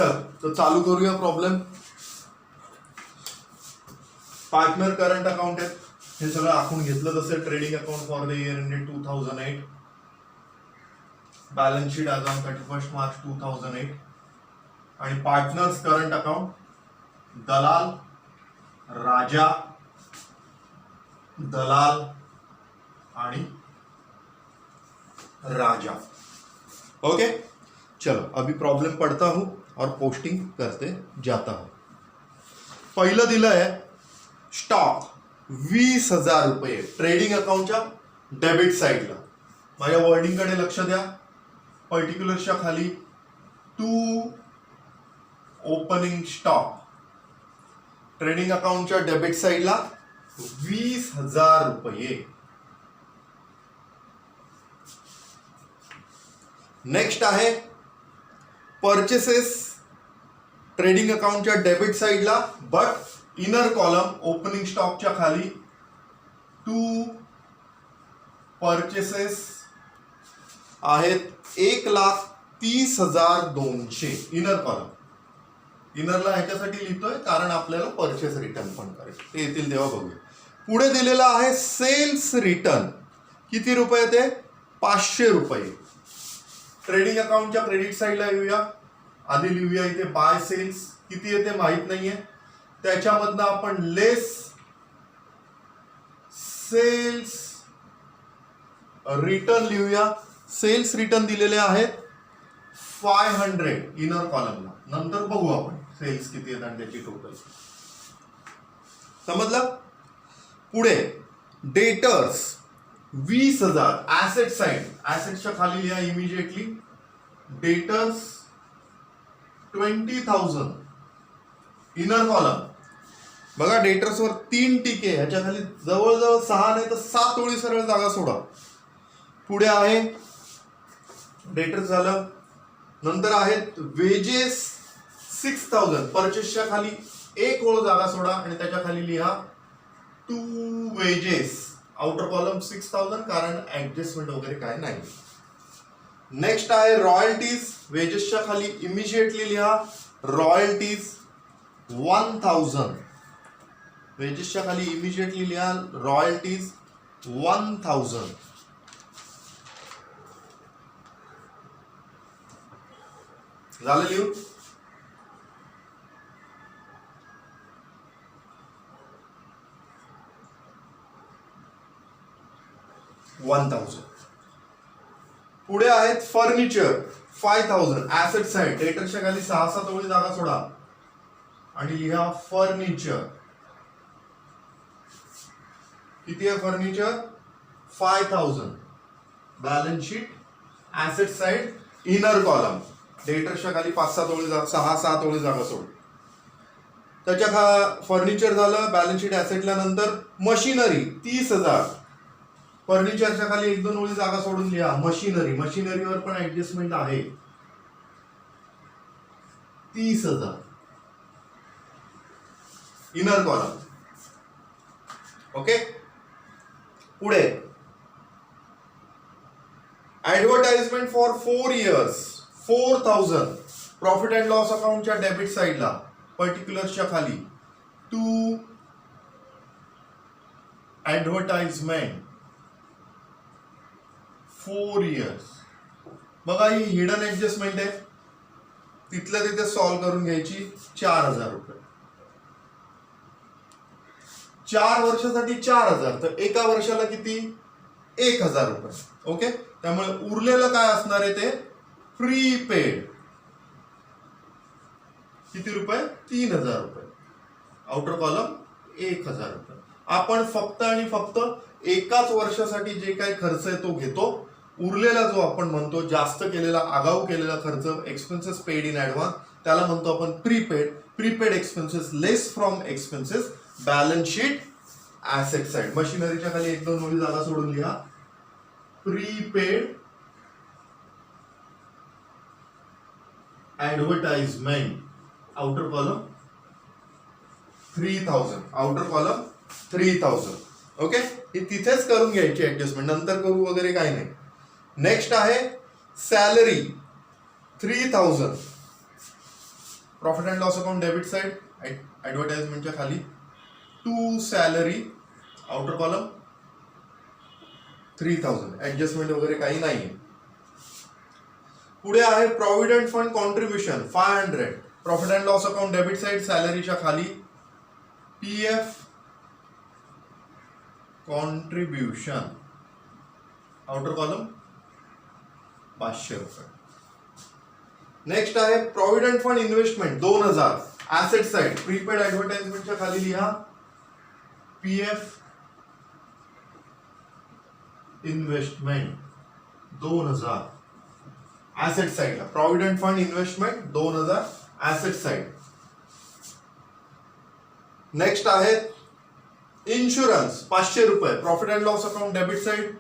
चल तर चालू करूया प्रॉब्लेम. पार्टनर करंट अकाउंट आहे, हे सगळं आखून घेतलं तसं. Trading account for the year ended 2008, balance sheet as on 31 March 2008. आणि पार्टनर्स करंट अकाउंट दलाल, राजा, दलाल आणि राजा. ओके चलो अभी प्रॉब्लम पढ़ता हूं और पोस्टिंग करते जाता हूं. पहिलं दिलं आहे स्टॉक 20,000 रुपये ट्रेडिंग अकाउंटच्या डेबिट साईडला. माझ्या वर्डिंगकडे लक्ष द्या. पर्टिक्युलरच्या खाली टू ओपनिंग स्टॉक. ट्रेडिंग अकाउंटच्या डेबिट साईडला 20,000 रुपये. नेक्स्ट आहे परचेसेस ट्रेडिंग अकाउंटच्या डेबिट साईडला, बट इनर कॉलम ओपनिंग स्टॉकच्या खाली टू परचेसेस आहेत 1,30,200. Inner column. इनरला ह्याच्यासाठी लिहितोय कारण आपल्याला परचेस रिटर्न पण करायचं, ते येतील तेव्हा बघूया. पुढे दिलेला आहे सेल्स रिटर्न. किती रुपये ते? 500 रुपये. ट्रेडिंग अकाउंटच्या क्रेडिट साईडला येऊया. आधी लिहूया इथे बाय सेल्स. किती येते माहित नाहीये, त्याच्यामधनं आपण लेस सेल्स रिटर्न लिहूया. सेल्स रिटर्न दिलेले आहेत 500 इनर कॉलमला. नंतर बघू आपण सेल्स किती येतात आणि त्याची टोटल. समजलं? पुढे डेटर्स 20,000. ऍसेट साइड, ऍसेटच्या खाली लिहा इमिजिएटली डेटर्स 20,000 इनर कॉलम. बघा डेटर्सवर 3 टिके, ह्याच्या खाली जवळजवळ 6 नाही तर 7 ओळी सरळ जागा सोडा. पुढे आहे डेटर्स झालं. नंतर आहेत वेजेस 6,000. परचेसच्या खाली 1 ओळ जागा सोडा आणि त्याच्या खाली लिहा टू वेजेस. आउटर कॉलम 6,000 कारण ऍडजस्टमेंट वगैरे काय नाही. नेक्स्ट आहे रॉयल्टीज. वेजेसच्या खाली इमिजिएटली लिहा रॉयल्टीज 1,000. वेजेसच्या खाली इमिजिएटली लिहा रॉयल्टीज 1,000. झालं लिहून? पुढे आहेत फर्निचर 5,000. ऍसेट साइड डेटर्सच्या खाली 6-7 ओळी जागा सोडा आणि लिहा फर्निचर. किती आहे furniture? 5,000. Balance sheet asset side inner column. डेटर्सच्या खाली 5-7 ओळी 6-7 ओळी जागा सोड. त्याच्या फर्निचर झालं. बॅलन्स शीट ऍसेटला. नंतर मशिनरी 30,000. फर्निचरच्या खाली 1-2 ओळी जागा सोडून लिहा मशिनरी. मशिनरीवर पण ऍडजस्टमेंट आहे 30,000 इनर कॉलम. ओके. पुढे advertisement for 4 years 4,000. Profit and loss अकाउंटच्या डेबिट साईडला पर्टिक्युलर्सच्या खाली टू ऍडव्हर्टाइजमेंट 4 इयर्स. बघा ही हिडन ऍडजस्टमेंट आहे, तिथल्या तिथे सॉल्व्ह करून घ्यायची. 4,000 रुपये. 4 वर्षासाठी 4,000, तर एका वर्षाला किती? 1,000 रुपये. ओके. त्यामुळे उरलेलं काय असणार आहे ते प्रीपेड. किती रुपये? 3,000 रुपये. आउटर कॉलम 1,000 रुपये. आपण फक्त आणि फक्त एकाच वर्षासाठी जे काही खर्च आहे तो घेतो. उरलेला जो आपण म्हणतो जास्त केलेला आगाऊ केलेला खर्च एक्सपेन्सेस पेड इन ऍडव्हान्स, त्याला म्हणतो आपण prepaid. Prepaid expenses less from expenses. Balance sheet asset side. मशिनरीच्या खाली 1-2 ओळी जागा सोडून लिहा prepaid advertisement. Outer column 3,000. Outer column 3,000. Okay. हे तिथेच करून घ्यायची ऍडजस्टमेंट, नंतर करू वगैरे काही नाही. नेक्स्ट आहे salary 3,000. Profit and loss account debit side ॲडव्हर्टाइजमेंटच्या खाली to salary outer column 3000 adjustment वगैरे काही नाहीये. पुढे आहे provident fund contribution 500 profit and loss account debit side सॅलरीच्या खाली पीएफ कॉन्ट्रीब्युशन आउटर कॉलम 500 रुपये. नेक्स्ट आहे provident fund investment 2000 asset side prepaid ऍडव्हर्टाइजमेंटच्या खाली लिहा पीएफ इन्व्हेस्टमेंट 2000 ऍसेट साइडला provident fund investment 2000 asset side. Next आहे इन्शुरन्स 500 रुपये profit and loss account debit side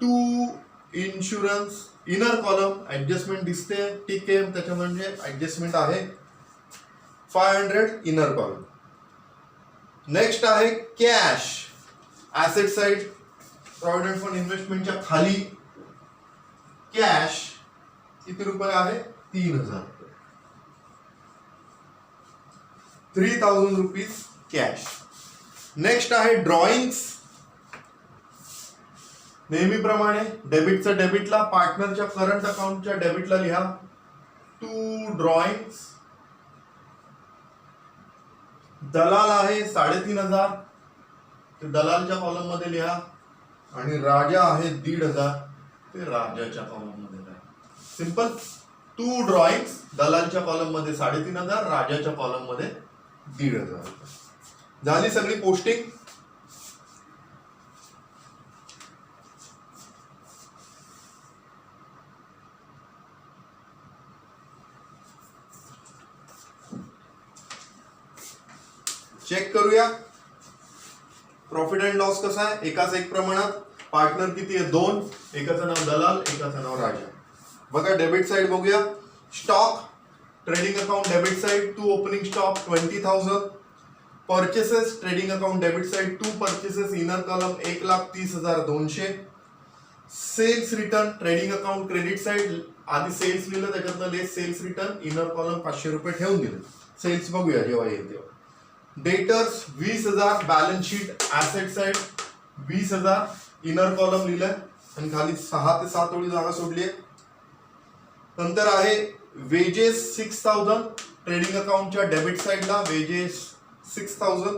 to insurance inner column adjustment दिसते ठीक आहे त्याच्या म्हणजे ऍडजस्टमेंट आहे 500 इनर कॉलम. नेक्स्ट आहे cash asset side provident fund इन्व्हेस्टमेंटच्या खाली कॅश किती रुपये आहे 3000 रुपये 3000 रुपीज कॅश. नेक्स्ट आहे ड्रॉइंग्स नेहमीप्रमाणे डेबिटचं डेबिटला पार्टनरच्या करंट अकाउंटच्या डेबिटला लिहा टू ड्रॉइंग्स. दलाल आहे 3500 ते दलालच्या कॉलम मध्ये लिहा आणि राजा आहे 1500 ते राजाच्या कॉलम मध्ये लिहा. सिंपल टू ड्रॉइंग्स दलालच्या कॉलम मध्ये 3500 राजाच्या कॉलम मध्ये 1500. झाली सगळी पोस्टिंग. चेक करूया प्रॉफिट अँड लॉस कसा आहे एकाच एक प्रमाणात. पार्टनर किती आहे 2 एकाचं नाव दलाल एकाचं नाव राजा. बघा डेबिट साइड बघूया stock trading account debit side to opening stock 20,000 purchases trading account debit side to purchases inner column 1,30,200. Sales return trading account credit side आधी सेल्स लिहिलं त्याच्यातनं less sales return inner column 500 रुपये ठेवून दिले. Sales बघूया जेव्हा येईल तेव्हा. Debtors 20,000 balance sheet asset side 20,000 inner column लिहिलंय आणि खाली 6 ते 7 ओळी जागा सोडली आहे. नंतर आहे वेजेस 6,000 ट्रेडिंग अकाउंटच्या डेबिट साइडला वेजेस 6,000.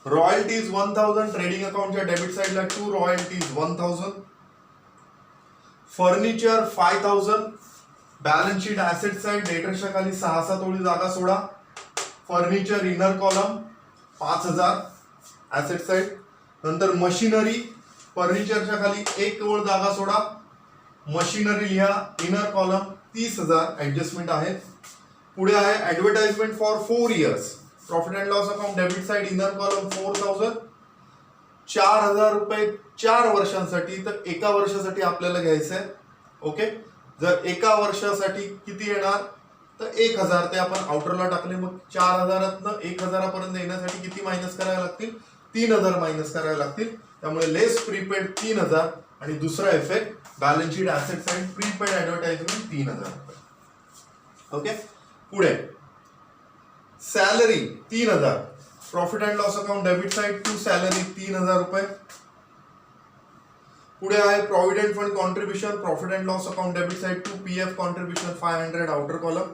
रॉयल्टीज 1,000 ट्रेडिंग अकाउंटच्या डेबिट साइडला to royalties 1,000. Furniture 5,000 balance sheet asset side डेटर्सच्या खाली 6-7 ओळी जागा सोडा. Furniture inner column 5,000 asset side. नंतर मशिनरी फर्निचरच्या खाली एक ओळ जागा सोडा मशिनरी लिहा इनर कॉलम 30,000 ऍडजस्टमेंट आहे. पुढे आहे advertisement for 4 years profit and loss account debit side inner column 4,000 4,000 रुपये 4 वर्षांसाठी. तर एका वर्षासाठी आपल्याला घ्यायचं आहे. ओके जर एका वर्षासाठी किती येणार तर 1,000 ते आपण आउटरला टाकले मग 4,000तनं 1,000 पर्यंत येण्यासाठी किती मायनस करायला लागतील 3,000 मायनस करायला लागतील. त्यामुळे लेस प्रीपेड 3,000 आणि दुसरा effect balance sheet asset side prepaid advertisement 3,000 रुपये. ओके पुढे salary 3,000 profit and loss account debit side to salary 3,000 रुपये. पुढे आहे provident fund contribution profit and loss account debit side to PF contribution 500 outer column.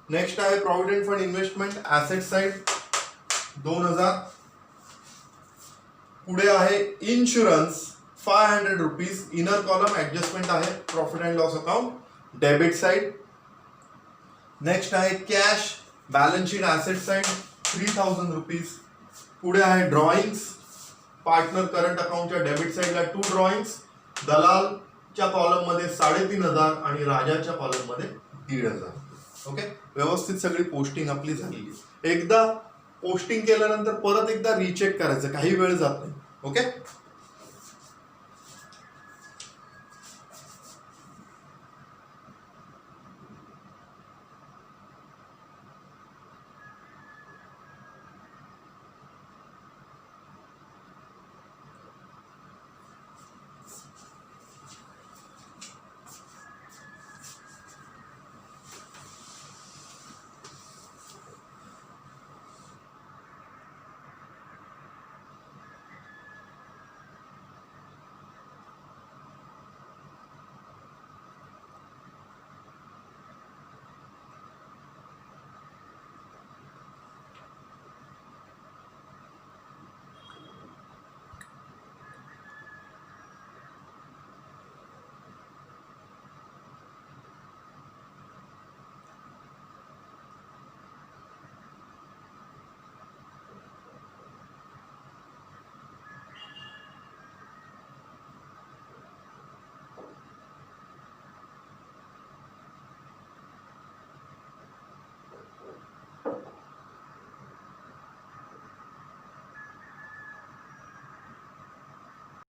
Next आहे provident fund investment asset side 2,000. पुढे आहे insurance 500 rupees inner column adjustment आहे profit and loss account debit side. Next आहे cash balance sheet asset side 3,000 rupees. पुढे आहे drawings partner current अकाउंटच्या debit साइडला to drawings दलालच्या column मध्ये 3,500 आणि राजाच्या कॉलम मध्ये 1,500. ओके व्यवस्थित सगळी पोस्टिंग आपली झालेली. एकदा पोस्टिंग केल्यानंतर परत एकदा रिचेक करायचं काही वेळ जात नाही. ओके